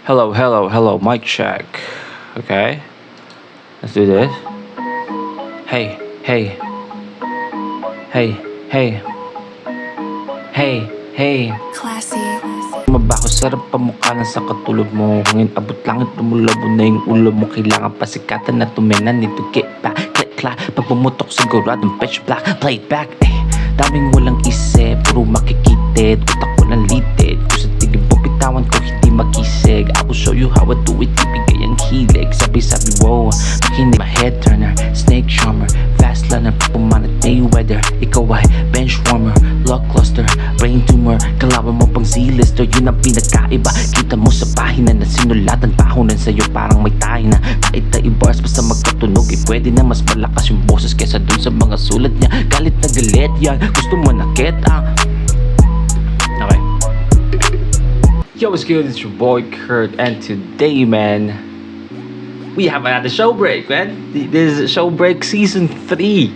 Hello, hello, hello, mic check. Okay, let's do this. Hey, hey, hey, hey, hey, hey. Classy. Mabaho, sarap pa mukha na sa katulog mo. Kung inabot langit, lumulabo na yung ulo mo. Kailangan pasikatan na tuminan nito. Get back, click, clack. Pag pumutok siguradong pitch black. Play it back, eh. Daming walang isip, puro makikitid. Utak ko lang litid. Kung sa tigil mo, bitawan ko hindi makisig. I will show you how I do it, ibigay ang hilig. Sabi-sabi, wow, makinig. My head turner, snake charmer, fast learner, pumanat Mayweather. Ikaw ay bench warmer, lock cluster, brain tumor. Kalaban mo pang Z-lister, yun ang pinagkaiba. Kita mo sa pahina na sinulatan, pahunan sa'yo parang may tayo na. Tayo bars basta magkatunog, eh pwede na mas malakas yung boses kesa dun sa mga sulat niya. Galit na galit yan, gusto mo na kita. Okay. Yo, what's good? It's your boy Kurt, and today, man, we have another show break, man. This is show break season 3.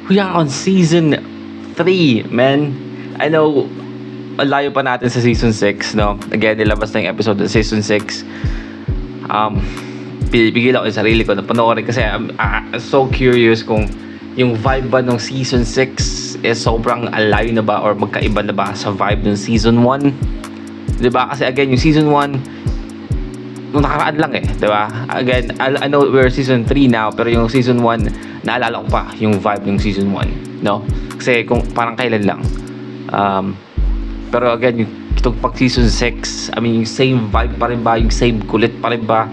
We are on season 3, man. I know, layo pa natin sa season 6, no? Again, nilabas na yung episode ng season 6. Bigil ako yung sarili ko na panoorin kasi I'm so curious kung yung vibe ba ng season 6 is sobrang alayo na ba or magkaiba na ba sa vibe ng season 1. Diba? Kasi again, yung season 1 nung nakaraan lang eh, diba? Again, I know we're season 3 now, pero yung season 1 naalala ko pa yung vibe ng season 1, no? Kasi kung parang kailan lang. Pero again, itong pag season 6, I mean, yung same vibe pa rin ba? Yung same kulit pa rin ba?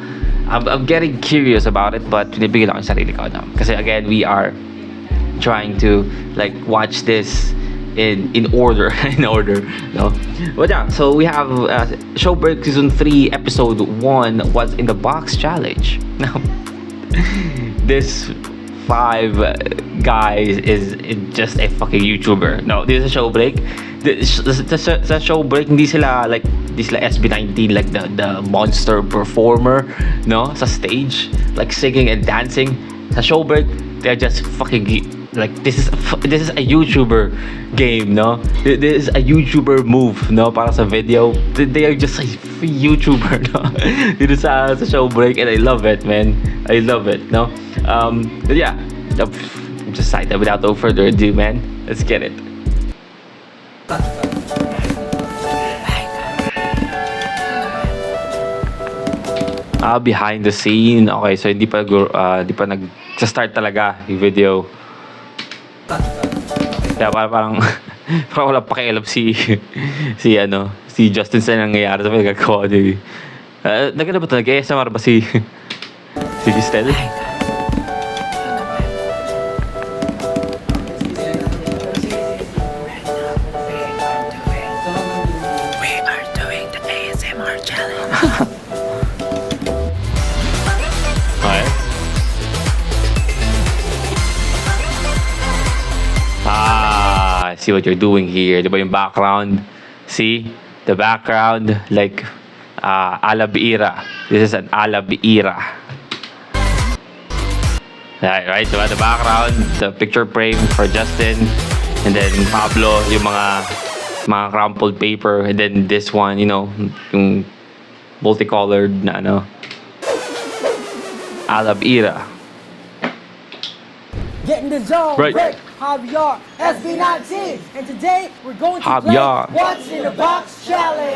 I'm getting curious about it, but pinibigil ako yung sarili ko na. Kasi again, we are trying to like watch this in order, no? But yeah, so we have show break season 3 episode 1 was in the box challenge. Now, this 5 guys is just a fucking YouTuber. No, this is a show break. Sa show break, hindi sila SB19 like the monster performer, no, sa stage, like singing and dancing. Sa show break, they're just fucking like this is a YouTuber game, no? This is a YouTuber move, no? Para sa video, they are just a YouTuber, no? Dito sa show break, and I love it, man. I love it, no? But yeah, I'm just excited. Without no further ado, man, let's get it. Behind the scene. Okay, so hindi pa nag-start talaga yung video. Kaya parang wala pakialam si Justin sa nangyayari sa pagkakawa niya. Naganda ba ito? Nag-ASMR ba si Giselle? We are doing the ASMR challenge. Okay. I see what you're doing here. Diba yung background? See? The background, like, Alabiira. This is an Alabiira. Right? Diba? The background, the picture frame for Justin. And then Pablo, yung mga crumpled paper. And then this one, you know, yung multicolored na Alabiira. Get in the zone, Right. Rick, Javier, SB19, and today we're going to Javier. play What's in the Box Challenge.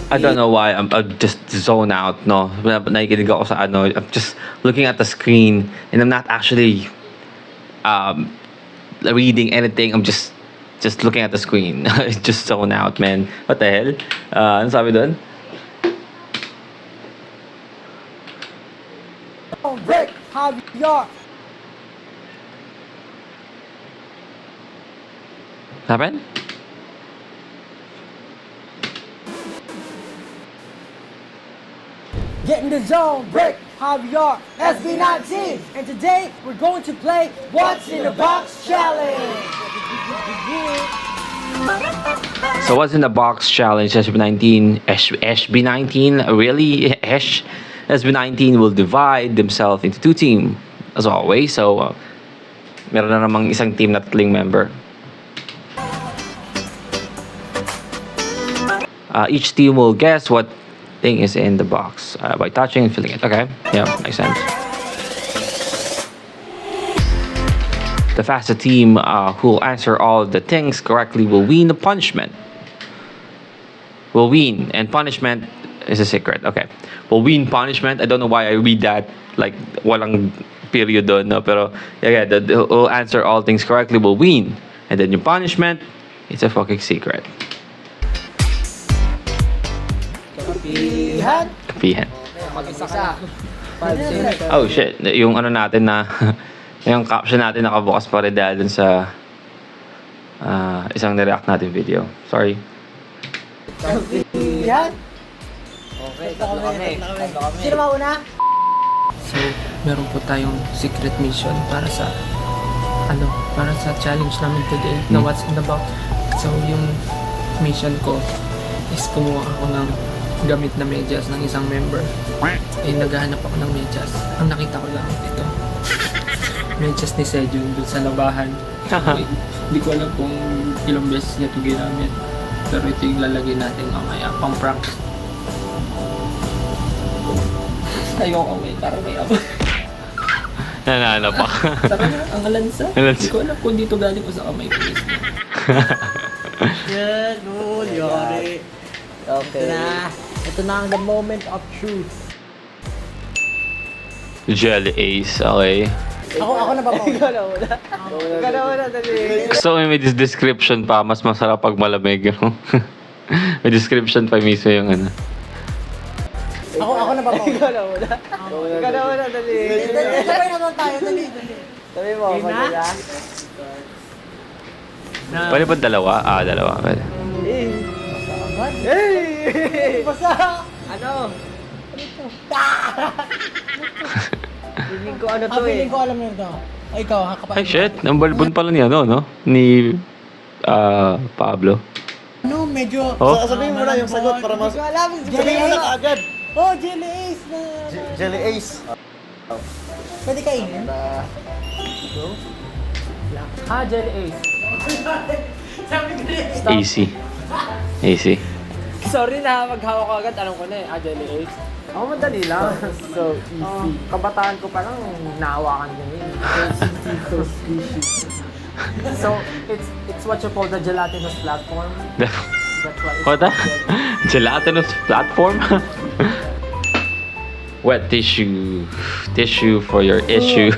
I don't know why I'm just zone out, no? Nakikinig ako sa I'm just looking at the screen and I'm not actually reading anything. I'm just looking at the screen. Just zone out, man. What the hell? Ano sabi doon? Rick, Javier. Happened? Get in the zone, Rick, Javier, SB19, and today we're going to play What's in the Box Challenge. So what's in the box challenge? SB19? SB19? Really? SB19 will divide themselves into two teams, as always. So, meron na namang isang team na 3 member. Each team will guess what thing is in the box by touching and feeling it. Okay, yeah, makes sense. The fastest team who will answer all of the things correctly will win the punishment. Will win, and punishment is a secret. Okay, will win punishment. I don't know why I read that like walang period doon, no? Pero yeah, the who will answer all things correctly will win, and then yung punishment, it's a fucking secret. Kapihan. Kapihan. Mag-isa. Oh shit, yung ano natin na yung caption natin nakabukas pa rin dahil dun sa isang nireact natin video. Sorry. Kapihan. Okay, tatlo kami. Sino mauna? So, meron po tayong secret mission para sa challenge namin today na what's in the box. So, yung mission ko is kumuha ako ng gamit na medyas ng isang member. Eh, naghahanap ako ng medyas. Ang nakita ko lang ito. Medyas ni Sejun dun sa labahan. Hindi ko alam kung ilang beses niya ito ginamit. Pero ito yung lalagay natin mamaya, pang prank. Ayoko may, parang may ako. Nanalo pa. Parang ang alansa. Alansa. Hindi ko alam kung dito galing ko sa kamay ko. Yan, no, yari. Okay. Ito na ang the moment of truth. Jelly Ace, okay. Ako na ba po? Ikaw na una. Ikaw na una, dali. So may description pa, mas masarap pag malamig, no? May description pa mismo yung ano. Ako na ba po? Ikaw na una. Ikaw na una, dali. Sabay naman tayo, dali. Sabi mo, Game na? madala. Pwede ba dalawa? Dalawa. Pwede. Hey! Basta! Ano? Feeling ko ano to Feeling eh. ko alam nyo ito. O ikaw, kapatid. Ay shit, ang balbon pala niya, no? Ni Pablo. Ano, medyo... Oh? Sabihin mo na yung sagot para mas... Hindi ko alam. Sabihin mo na kaagad. Oh, Jelly Ace na... Jelly Ace. Pwede kainin? Jelly Ace. Easy. Easy. Sorry na, maghawak ko agad. Alam ko na eh. Jelly Ace. Ako madali lang. So easy. Kabataan ko pa lang, nahawakan ko yun. So squishy. So, it's what you call the gelatinous platform. That's why it's What the? called Gelatinous platform? Wet tissue. Tissue for your issue.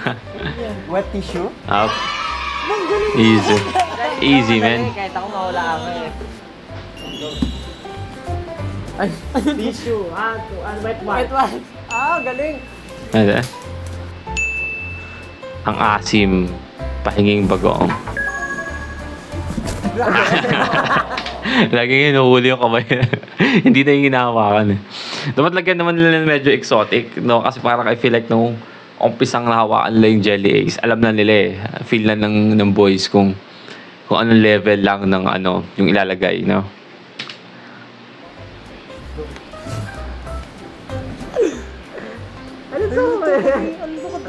wet tissue. Up. Easy. Easy, man. Kahit ako mawala ako eh. Ay, tissue. Wet wipes. Wet wipes. Galing. Ano? Ang asim. Pahinging bagoong. Laging hinuhuli yung kamay. Hindi na yung hinahawakan eh. Dapat lagyan naman nila medyo exotic, no? Kasi parang I feel like nung umpisang nahawakan nila yung Jelly Ace, alam na nila eh. Feel na ng boys kung anong level lang ng ano, yung ilalagay, no? Ano to? Ano ko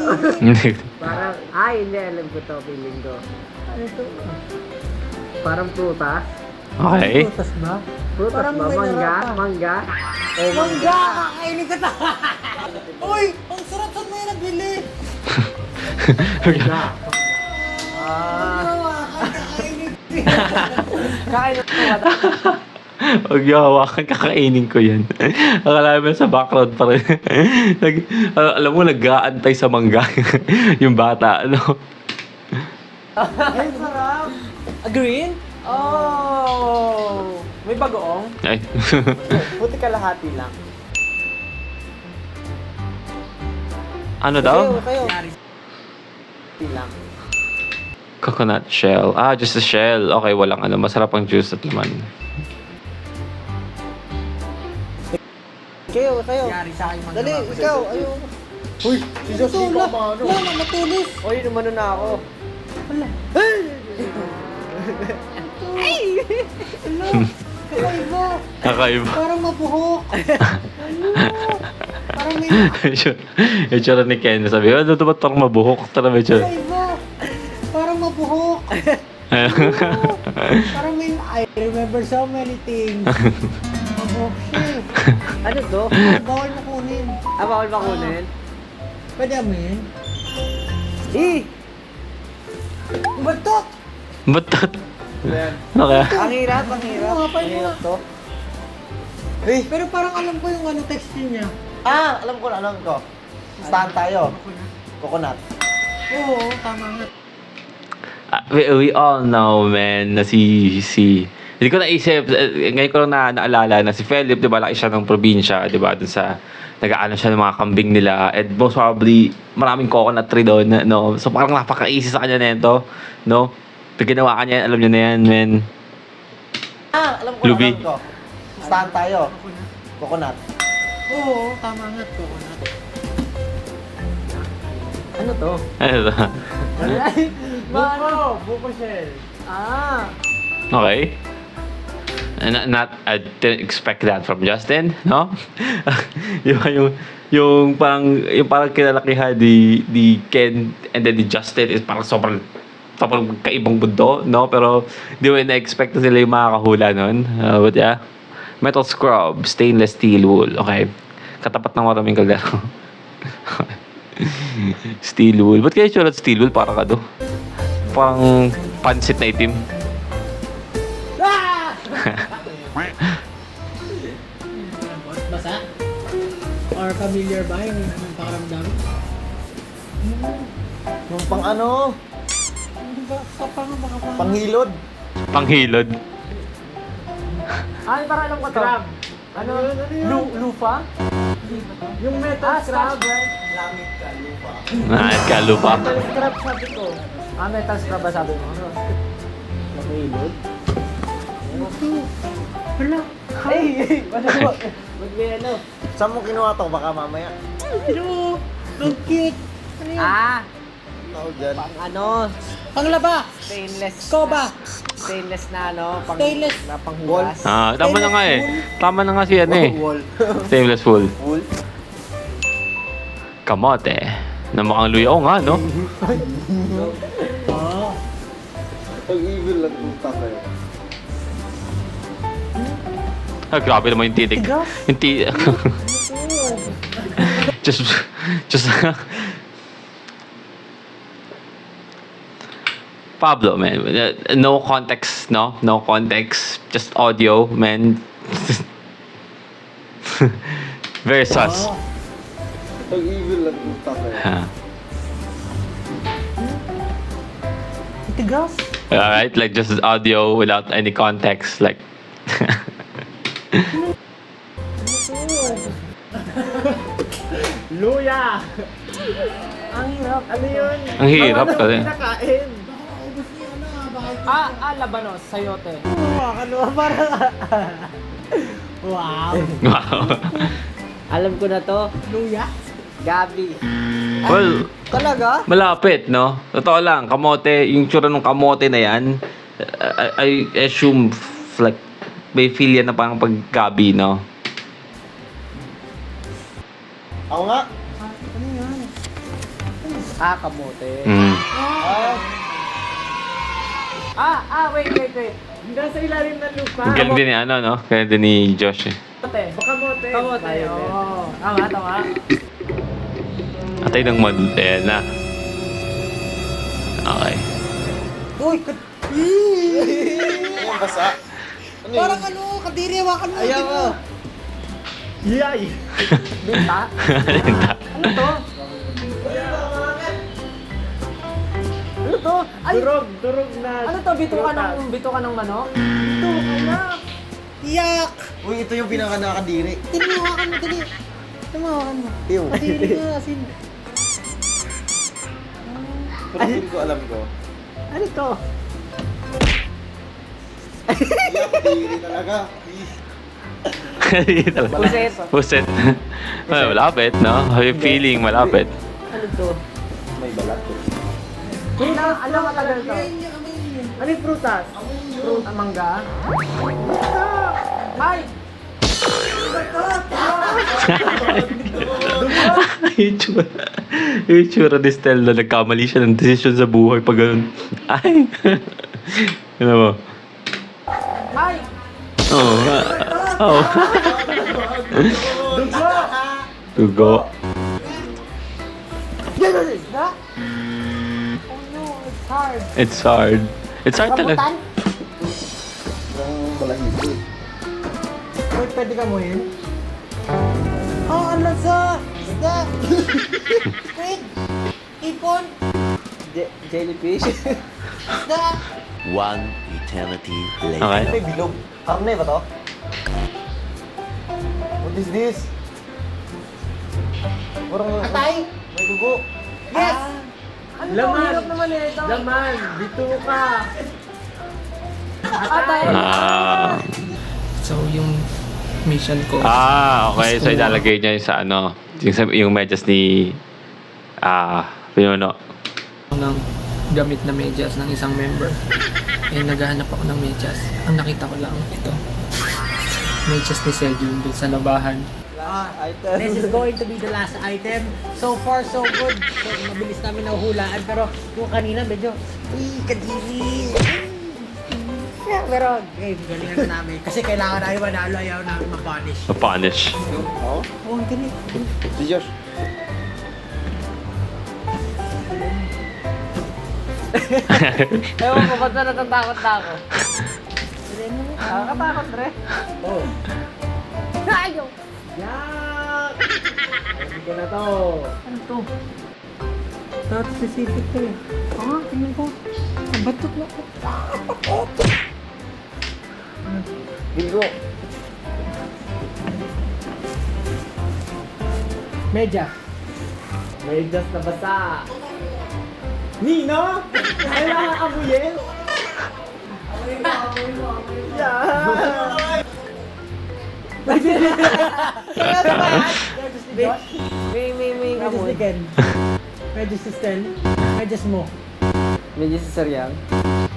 din? Parang, hindi alam ko to, feeling ko. Ano to? Parang prutas. Okay. Putas ba? Prutas Parang ba? may Mangga? narapa. Mangga? Mangga! Kakainin ko ta! Uy! Ang sarap saan mo yung nabili! Kakainin ko yan. Kain na ito. Huwag yung hawakan, kakainin ko yan. Akala mo sa background pa rin. Alam mo, nag-aantay sa mangga. Yung bata, ano? Ay, sarap! Green? Oh! May bagoong? Ay. Buti kalahati lang. Ano daw? Kayo. Lang. Coconut shell. Just a shell. Okay, walang ano. Masarap ang juice at laman. Kayo. Yari sa akin Dali, ikaw. Ayun. Uy, si Josh di pa maano. Wala, matulis! Oy, numano na ako. Kakaiba! Kakaiba. Parang mabuhok! Ano? Parang may Yung tsura ni Ken, sabi ko, ano ito ba't parang mabuhok? Tara medyo. iba. Parang mabuhok. Parang may, I remember so many things. Mabuhok siya. Ano to? Bawal mo kunin. Ah, bawal ba kunin? Pwede amin? Batot! Ba't? Okay. Ang hirap, ang hirap. Ang hirap to. Pero parang alam ko yung ano texture niya. Ah, alam ko. Saan tayo? Coconut. Oo, tama nga. We all know, man, na si hindi ko naisip, ngayon ko lang naalala na si Philip, di ba, laki siya ng probinsya, di ba, dun sa, nag-aano siya ng mga kambing nila, and most probably, maraming coconut tree doon, no? So, parang napaka-easy sa kanya nito, no? Pag ginawa kanya yan, alam niyo na yan, man. Ah, alam Lubi. ko. Saan tayo? Coconut. Oo, tama nga. Coconut. Ano to? Ano to? Buko shell. Ah! Okay. I didn't expect that from Justin, no? yung parang kinalakihan ni Ken and then ni Justin is parang sobrang kaibang mundo, no? Pero di mo na-expect na sila yung makakahula nun. But yeah. Metal scrub, stainless steel wool. Okay. Katapat ng maraming kaldero. Steel wool. Ba't kaya sulat steel wool? Parang ano? Parang pansit na itim. Basa? Or familiar ba yung pakaramdam? Yung pang ano? Panghilod. Panghilod. Ah, parang alam ko to. Ano? Lupa? Yung metal Scrub. Langit ka, lupa. Kalupa. Metal scrub sabi ko. Ah, metal scrub ba sabi mo? Ano? Mahilod? Hala. Hey! Ano mo? Ba't may ano? Saan mo kinuha to? Baka mamaya. Ano? Ang cute. Ano yun? Ah! Tawag dyan. Pang ano? Panglaba. Stainless. Skoba. Stainless na ano? Pang, Stainless. na panghugas. Tama na nga eh. Tama na nga si ano eh. Wall. Stainless wool. Wool. Kamote. Na mukhang luya. Oo nga, no? Ang evil lang yung tatay. Grabe naman yung titig. Yung just Pablo, man. No context, no? No context. Just audio, man. Very sus. Ang evil lang yung tatay. Huh. Tigas. Alright, like just audio without any context, like. Luya! Ang hirap. Ano yun? Ang hirap kasi. Pinakain. Labanos. Sayote. Ano? Parang... Wow. Wow. Alam ko na to. Luya. Gabi. Well, Talaga? malapit, no? Totoo lang, kamote, yung tsura ng kamote na yan, I assume, like, may feel yan na parang paggabi, no? Ako nga. Ah, kamote. Mm. Wait. Nasa ilalim ng lupa. Ang galing din ni ano, no? Kaya din ni Josh, eh. Kamote. Kamote, oo. Tama. Atay ng mod, ayan na. Okay. Uy, Yung basa. Ano parang ano, kadiri, hawakan mo. Ayaw mo. Yay! Binta? Ano to? Ano to? Ay! Durog na. Ano to? Bituka ng manok? Bituka na. Yak! Uy, ito yung pinaka nakakadiri. Hawakan mo, dali. Hawakan mo. Ew. Kadiri ka, asin. Pero feel ko alam ko. Ano to? Yakadiri talaga. Puset. Puset. Malapit, no? How you feeling? Malapit. Ano to? May balat ko. Ano matagal to? Ano yung prutas? Mangga? Ay! yung tsura. Yung tsura ni Stella, nagkamali siya ng desisyon sa buhay pag ganun. Ay! Ano mo? Ay! Oo. Oo. Dugo. Na? Oh no, it's hard. It's hard. It's hard talaga. Rambutan? Wait, pwede ka muhin? Oh, ano sa? Isda? Squid? Ipon? Jellyfish? Isda? One eternity later. Okay. May bilog. Karne ba to? What is this? Parang Atay? may dugo. Yes! Ano to? Hirap naman eh ito. Laman, bituka. Atay! So, yung mission ko, Okay. So, ilalagay niya yung sa ano, yung medyas ni, Pinuno. ng gamit na medyas ng isang member. Naghahanap ako ng medyas. Ang nakita ko lang, ito. Medyas ni Sejun dun sa labahan. This is going to be the last item. So far, so good. So, mabilis namin nahuhulaan. Pero yung kanina, medyo, kadiri. Pero, galingan na namin. Kasi kailangan namin manalo. Ayaw namin ma-punish. Punish. Oh, ang galing. Si Josh. Ewan ko, ba't na natatakot na ako? Nakakatakot, Dre. Oo. Ayaw! Yak! Ayaw ko na to. Ano to? Not specific to eh. Tingnan ko. Ang batot na ko. Bilgo. Medya. Medyas na basa. Nino? Kailangan amuyin? May amoy. Medyo si Stel. Medyo mo. Medyo si Saryang.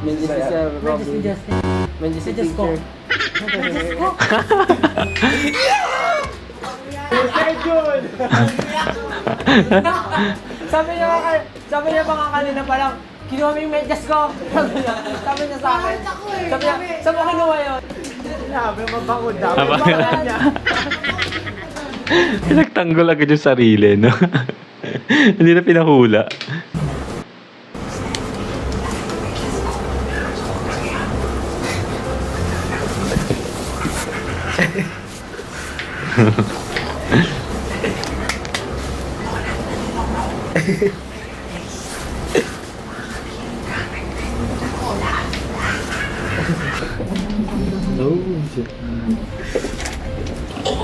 Medyo si Sir Medyo si Justin. Medyo si Medyo ko. Medyo ko. Sabi niya pa nga kanina pa lang, kinuha mo yung medyas ko. Sabi niya sa akin. Sabi niya, saan mo kinuha yun? Pinagtanggol agad yung sarili, no? Hindi na pinahula.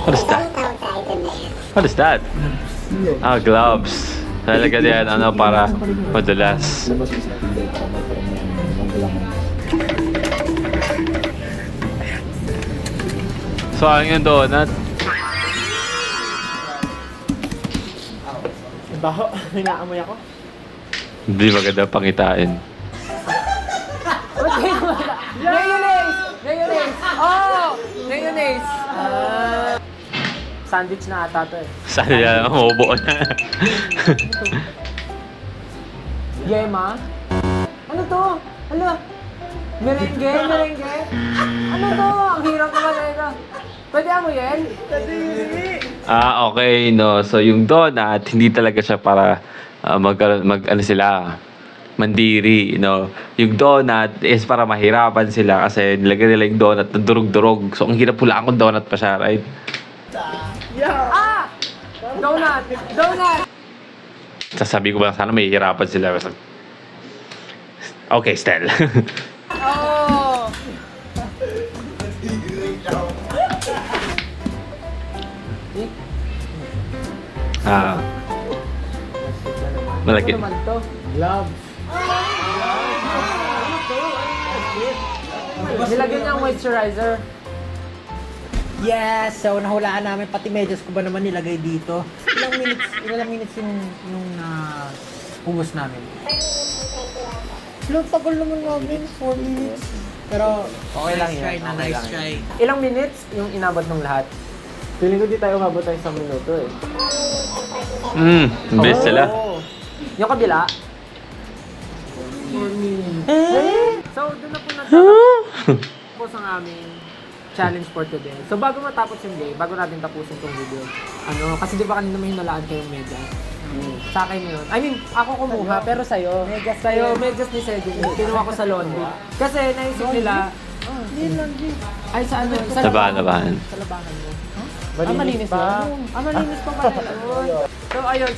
What is that? What is that? Gloves. Talaga yan, para madulas. So, ano yung donut? Baho, hinaamoy ako. Hindi maganda pangitain. Mayonnaise! Mayonnaise! Oh! Mayonnaise! Sandwich na ata to eh. Sana yan, mabubuo na. Yema? Ano to? Hala? Merengue? Merengue? Ano to? Ang hirap naman na ito. Pwede mo yan? Okay, no. So, yung donut, hindi talaga siya para ano sila, mandiri, no. Yung donut is para mahirapan sila kasi nilagay nila yung donut na durog-durog. So, ang hirap hulaan kung donut pa siya, right? Ah! Donut! Donut! Sasabi ko ba sana may hirapan sila. Okay, Stel. Oh! Malaki. Ano naman to? Gloves. Nilagyan niya ang moisturizer. Yes! So, nahulaan namin. Pati medyas ko ba naman nilagay dito? Ilang minutes yung humus namin? Ilang tagal naman namin? 4 minutes. Pero, okay lang yun. Nice try. Ilang minutes yung inabot ng lahat? Feeling ko di tayo umabot tayo 1 minuto eh. Best sila. Yung kabila. 4 minutes. So, doon na po natapos ang aming challenge for today. So, bago matapos yung game, bago natin tapusin tong video, kasi di ba kanina may hinalaan kayong medyas? Sa akin yun. I mean, ako kumuha, pero sa'yo, medyas ni Cedric, kinuha ko sa laundry. Kasi naisip nila, ay sa ano? Sa Labahan. Sa labahan mo. Malinis ba? Malinis pa pala yun. So, ayun,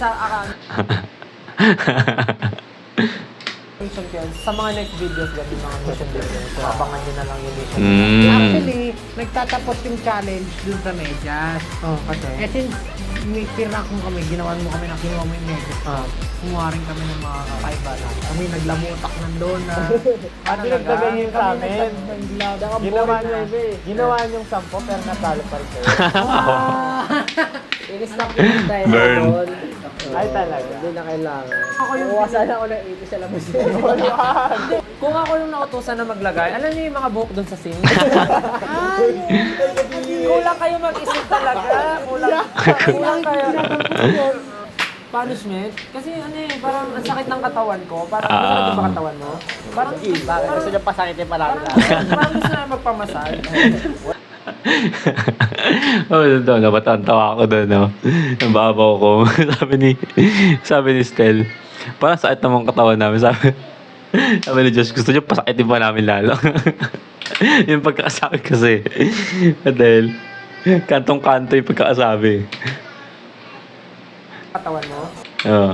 sa mga next videos, ganun mga mission videos. So, abangan nyo na lang yung mission. Actually, nagtatapos yung challenge dun sa medyas. Kasi? Eh since may pirak mo kami, ginawan mo kami na kinuha mo yung medyas. Kumuha rin kami ng mga kakaiba na. Kami naglamutak nandun na. At dinagdagan niyo yung sa amin. Ginawa niyo yung 10 pero natalo pa rin kayo. I-stop yung tayo Burn. doon. Ay talaga. Hindi na kailangan. Ako yung sana ako ng 80 sa labas. Kung ako yung nautusan na maglagay, alam niyo yung mga buhok doon sa sink? Kulang kayo mag-isip talaga. Kulang kayo. Punishment? Kasi parang ang sakit ng katawan ko. Parang masakit ba katawan mo? Parang Gusto niyo pasakitin palagi na. parang gusto na magpamasal. Doon, nabatantawa ako doon, no? Nababaw ko. sabi ni Stel, parang sakit naman katawan namin. Sabi ni Josh, gusto niyo pasakitin pa namin lalo. Yung pagkakasabi kasi. Dahil, kantong-kanto yung pagkakasabi. Katawan mo? Oo.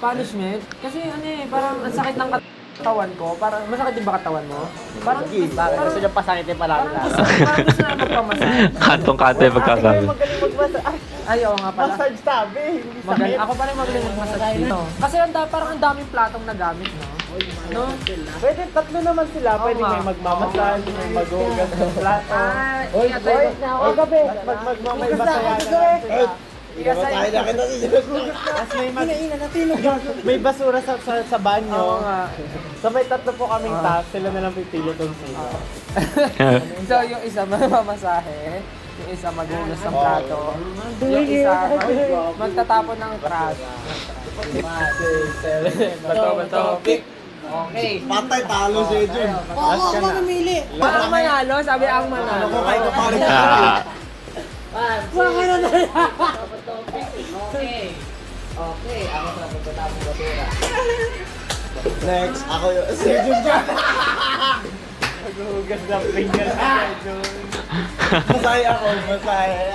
Punishment? Kasi parang ang sakit ng katawan ko. Parang masakit din ba katawan mo? Parang Gusto niyo pasakitin palagi na. parang gusto na magpamasal. Kantong-kanto yung pagkakasabi. Magaling mag-massage. Ay, oo nga pala. Massage sabi, hindi sakit. Ako pa rin magaling mag-massage dito. Kasi parang ang daming platong nagamit, no? No? Pwede, 3 naman sila. Pwede nga. may magmamassage, may maghugas ng plato. Oy, Gabi, magmamay basayanan sila. Ikasay. Tapos may basura sa banyo. Oo nga. So may 3 po kaming task, sila na lang pipili kung sino. So, yung isa mamasahe, yung isa maghugas ng plato, yung isa magtatapon ng trash. Bato, pick. Okay. Patay, talo si Jun. Oo, ako mamimili. Ang manalo, sabi ang manalo. Okay, ako sa pagtatapon ng basura. Next, ako yung si Jun dyan. Maghuhugas ng pinggan si Jun. Masaya ako, masaya.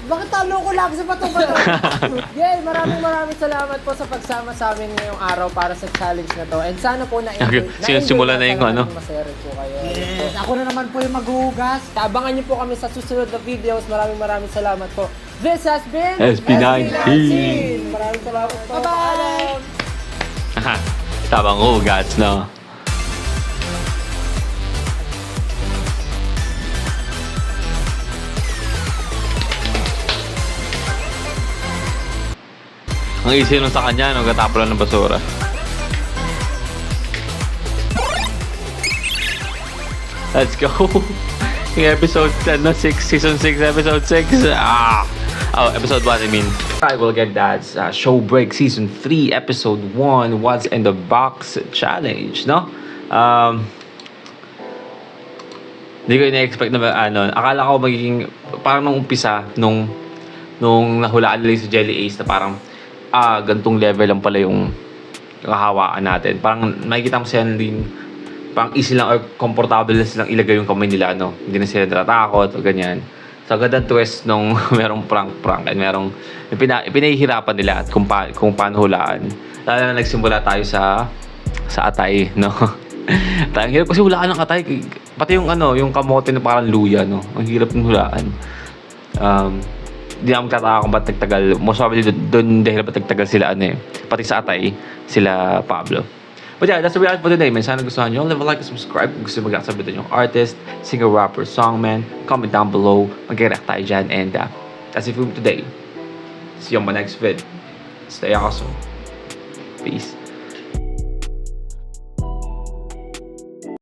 Bakit talo ko lang sa bato-bato? Yay! Maraming salamat po sa pagsama sa amin ngayong araw para sa challenge na to. And sana po Okay, sinusimula na yung ano. Masaya rin po kayo. Yes, ako na naman po yung maghuhugas. Abangan niyo po kami sa susunod na videos. Maraming salamat po. This has been SB19. Maraming salamat po. Bye-bye! Tabang hugats, no? Ang easy nun sa kanya, no? Gatapon lang ng basura. Let's go! Yung episode 6, season 6, episode 6. Episode 1, I mean. I will get that show break season 3, episode 1, What's in the Box challenge, no? Hindi ko ina-expect na akala ko magiging parang nung umpisa nung nahulaan nila sa Jelly Ace na parang gantong level lang pala yung kahawaan natin. Parang makikita mo sila din parang easy lang or comfortable na silang ilagay yung kamay nila, no? Hindi na sila natatakot o ganyan. So, ganda twist nung merong prank and merong pinahihirapan nila at kung paano hulaan. Lalo na nagsimula tayo sa atay, no? Ang hirap kasi hulaan ng atay. Pati yung yung kamote na parang luya, no? Ang hirap ng hulaan. Di naman kataka kung ba't nagtagal. Most probably doon dahil ba't nagtagal sila pati sa atay, sila Pablo. But yeah, that's the reality for today, man. Sana gustuhan nyo. Leave a like and subscribe kung gusto mag-sabitan yung artist, singer, rapper, songman. Comment down below. Mag-react tayo dyan. And that's it for today. See you on my next vid. Stay awesome. Peace.